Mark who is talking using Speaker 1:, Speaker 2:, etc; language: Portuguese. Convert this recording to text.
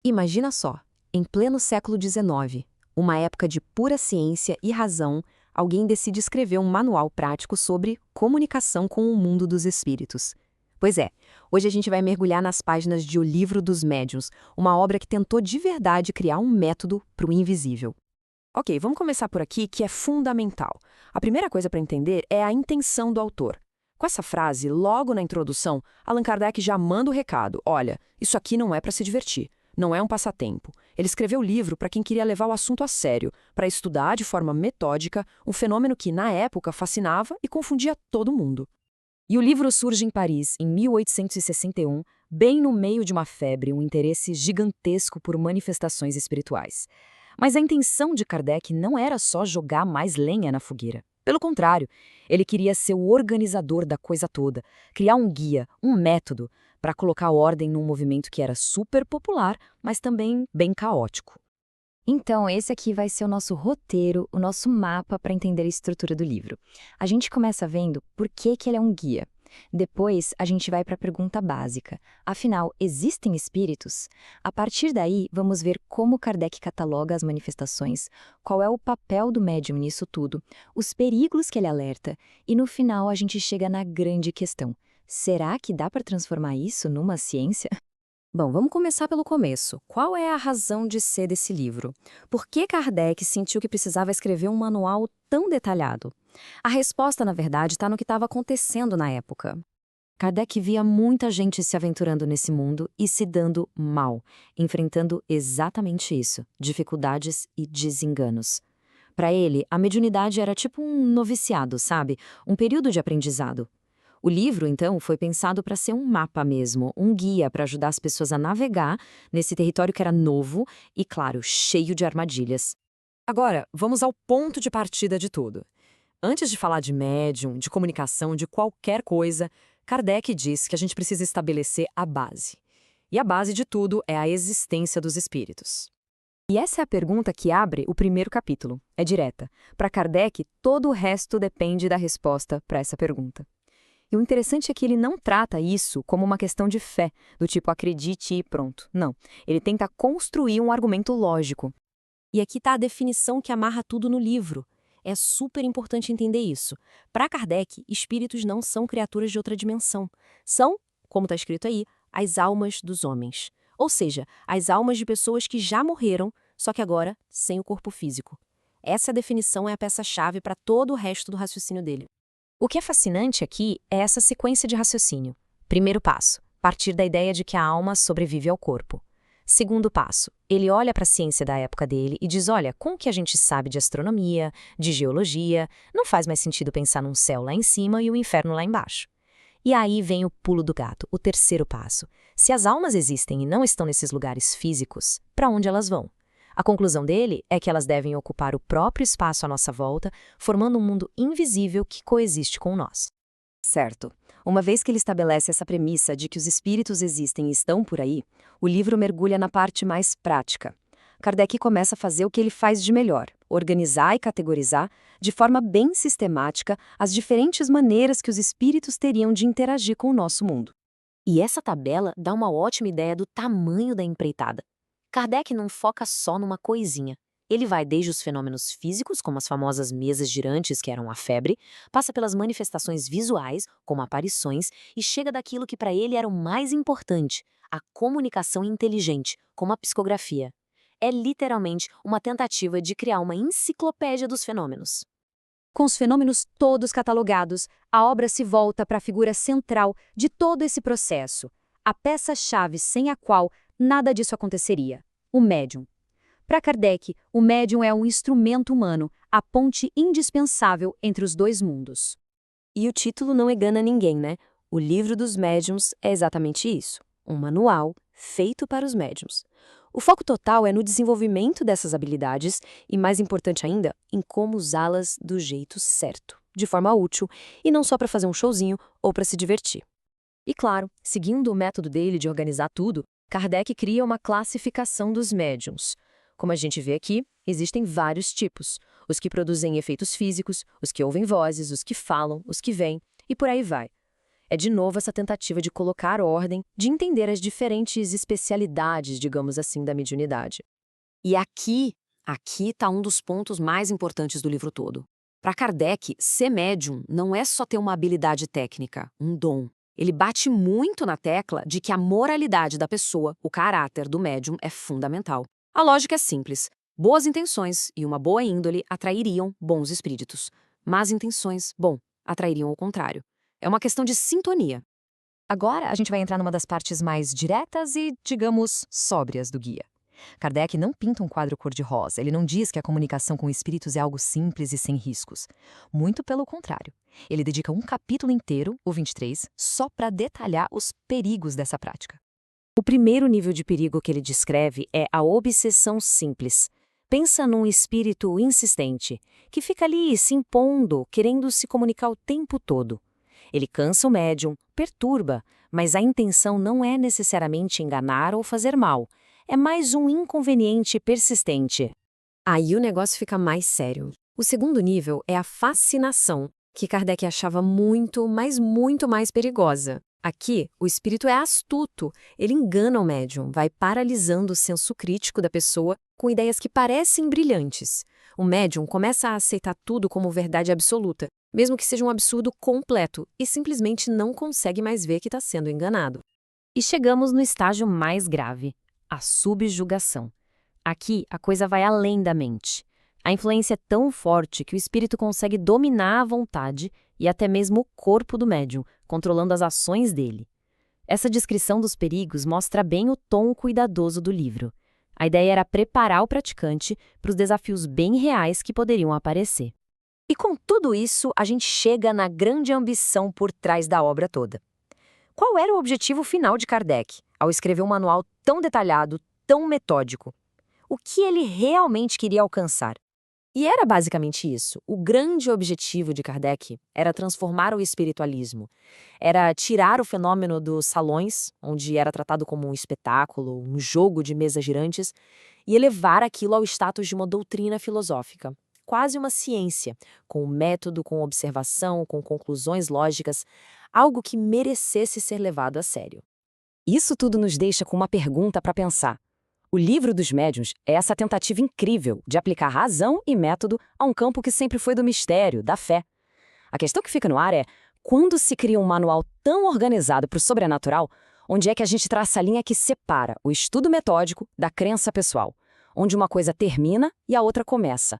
Speaker 1: Imagina só, em pleno século XIX, uma época de pura ciência e razão, alguém decide escrever um manual prático sobre comunicação com o mundo dos espíritos. Pois é, hoje a gente vai mergulhar nas páginas de O Livro dos Médiuns, uma obra que tentou de verdade criar um método para o invisível.
Speaker 2: Ok, vamos começar por aqui, que é fundamental. A primeira coisa para entender é a intenção do autor. Com essa frase, logo na introdução, Allan Kardec já manda o recado: olha, isso aqui não é para se divertir, não é um passatempo. Ele escreveu o livro para quem queria levar o assunto a sério, para estudar de forma metódica um fenômeno que, na época, fascinava e confundia todo mundo. E o livro surge em Paris, em 1861, bem no meio de uma febre, um interesse gigantesco por manifestações espirituais. Mas a intenção de Kardec não era só jogar mais lenha na fogueira. Pelo contrário, ele queria ser o organizador da coisa toda, criar um guia, um método, para colocar ordem num movimento que era super popular, mas também bem caótico.
Speaker 3: Então, esse aqui vai ser o nosso roteiro, o nosso mapa para entender a estrutura do livro. A gente começa vendo por que ele é um guia. Depois, a gente vai para a pergunta básica. Afinal, existem espíritos? A partir daí, vamos ver como Kardec cataloga as manifestações, qual é o papel do médium nisso tudo, os perigos que ele alerta, e no final a gente chega na grande questão. Será que dá para transformar isso numa ciência?
Speaker 2: Bom, vamos começar pelo começo. Qual é a razão de ser desse livro? Por que Kardec sentiu que precisava escrever um manual tão detalhado? A resposta, na verdade, está no que estava acontecendo na época. Kardec via muita gente se aventurando nesse mundo e se dando mal, enfrentando exatamente isso, dificuldades e desenganos. Para ele, a mediunidade era tipo um noviciado, sabe? Um período de aprendizado. O livro, então, foi pensado para ser um mapa mesmo, um guia para ajudar as pessoas a navegar nesse território que era novo e, claro, cheio de armadilhas. Agora, vamos ao ponto de partida de tudo. Antes de falar de médium, de comunicação, de qualquer coisa, Kardec diz que a gente precisa estabelecer a base. E a base de tudo é a existência dos espíritos. E essa é a pergunta que abre o primeiro capítulo. É direta. Para Kardec, todo o resto depende da resposta para essa pergunta. E o interessante é que ele não trata isso como uma questão de fé, do tipo acredite e pronto. Não, ele tenta construir um argumento lógico. E aqui está a definição que amarra tudo no livro. É super importante entender isso. Para Kardec, espíritos não são criaturas de outra dimensão. São, como está escrito aí, as almas dos homens. Ou seja, as almas de pessoas que já morreram, só que agora sem o corpo físico. Essa definição é a peça-chave para todo o resto do raciocínio dele. O que é fascinante aqui é essa sequência de raciocínio. Primeiro passo, partir da ideia de que a alma sobrevive ao corpo. Segundo passo, ele olha para a ciência da época dele e diz, olha, com o que a gente sabe de astronomia, de geologia, não faz mais sentido pensar num céu lá em cima e o inferno lá embaixo. E aí vem o pulo do gato, o terceiro passo. Se as almas existem e não estão nesses lugares físicos, para onde elas vão? A conclusão dele é que elas devem ocupar o próprio espaço à nossa volta, formando um mundo invisível que coexiste com nós. Certo. Uma vez que ele estabelece essa premissa de que os espíritos existem e estão por aí, o livro mergulha na parte mais prática. Kardec começa a fazer o que ele faz de melhor, organizar e categorizar, de forma bem sistemática, as diferentes maneiras que os espíritos teriam de interagir com o nosso mundo. E essa tabela dá uma ótima ideia do tamanho da empreitada. Kardec não foca só numa coisinha. Ele vai desde os fenômenos físicos, como as famosas mesas girantes que eram a febre, passa pelas manifestações visuais, como aparições, e chega daquilo que para ele era o mais importante, a comunicação inteligente, como a psicografia. É literalmente uma tentativa de criar uma enciclopédia dos fenômenos. Com os fenômenos todos catalogados, a obra se volta para a figura central de todo esse processo, a peça-chave sem a qual nada disso aconteceria, o médium. Para Kardec, o médium é um instrumento humano, a ponte indispensável entre os dois mundos. E o título não engana ninguém, né? O Livro dos Médiuns é exatamente isso, um manual feito para os médiuns. O foco total é no desenvolvimento dessas habilidades e, mais importante ainda, em como usá-las do jeito certo, de forma útil, e não só para fazer um showzinho ou para se divertir. E claro, seguindo o método dele de organizar tudo, Kardec cria uma classificação dos médiuns. Como a gente vê aqui, existem vários tipos. Os que produzem efeitos físicos, os que ouvem vozes, os que falam, os que veem, e por aí vai. É de novo essa tentativa de colocar ordem, de entender as diferentes especialidades, digamos assim, da mediunidade. E aqui está um dos pontos mais importantes do livro todo. Para Kardec, ser médium não é só ter uma habilidade técnica, um dom. Ele bate muito na tecla de que a moralidade da pessoa, o caráter do médium, é fundamental. A lógica é simples. Boas intenções e uma boa índole atrairiam bons espíritos. Más intenções, atrairiam o contrário. É uma questão de sintonia.
Speaker 3: Agora a gente vai entrar numa das partes mais diretas e, digamos, sóbrias do guia. Kardec não pinta um quadro cor-de-rosa, ele não diz que a comunicação com espíritos é algo simples e sem riscos. Muito pelo contrário. Ele dedica um capítulo inteiro, o 23, só para detalhar os perigos dessa prática.
Speaker 2: O primeiro nível de perigo que ele descreve é a obsessão simples. Pensa num espírito insistente, que fica ali se impondo, querendo se comunicar o tempo todo. Ele cansa o médium, perturba, mas a intenção não é necessariamente enganar ou fazer mal. É mais um inconveniente persistente.
Speaker 1: Aí o negócio fica mais sério. O segundo nível é a fascinação, que Kardec achava muito, mas muito mais perigosa. Aqui, o espírito é astuto, ele engana o médium, vai paralisando o senso crítico da pessoa com ideias que parecem brilhantes. O médium começa a aceitar tudo como verdade absoluta, mesmo que seja um absurdo completo, e simplesmente não consegue mais ver que está sendo enganado.
Speaker 2: E chegamos no estágio mais grave, a subjugação. Aqui, a coisa vai além da mente. A influência é tão forte que o espírito consegue dominar a vontade e até mesmo o corpo do médium, controlando as ações dele. Essa descrição dos perigos mostra bem o tom cuidadoso do livro. A ideia era preparar o praticante para os desafios bem reais que poderiam aparecer.
Speaker 3: E com tudo isso, a gente chega na grande ambição por trás da obra toda. Qual era o objetivo final de Kardec, ao escrever um manual tão detalhado, tão metódico? O que ele realmente queria alcançar?
Speaker 1: E era basicamente isso. O grande objetivo de Kardec era transformar o espiritualismo. Era tirar o fenômeno dos salões, onde era tratado como um espetáculo, um jogo de mesas girantes, e elevar aquilo ao status de uma doutrina filosófica. Quase uma ciência, com método, com observação, com conclusões lógicas, algo que merecesse ser levado a sério.
Speaker 3: Isso tudo nos deixa com uma pergunta para pensar. O Livro dos Médiuns é essa tentativa incrível de aplicar razão e método a um campo que sempre foi do mistério, da fé. A questão que fica no ar é, quando se cria um manual tão organizado para o sobrenatural, onde é que a gente traça a linha que separa o estudo metódico da crença pessoal? Onde uma coisa termina e a outra começa,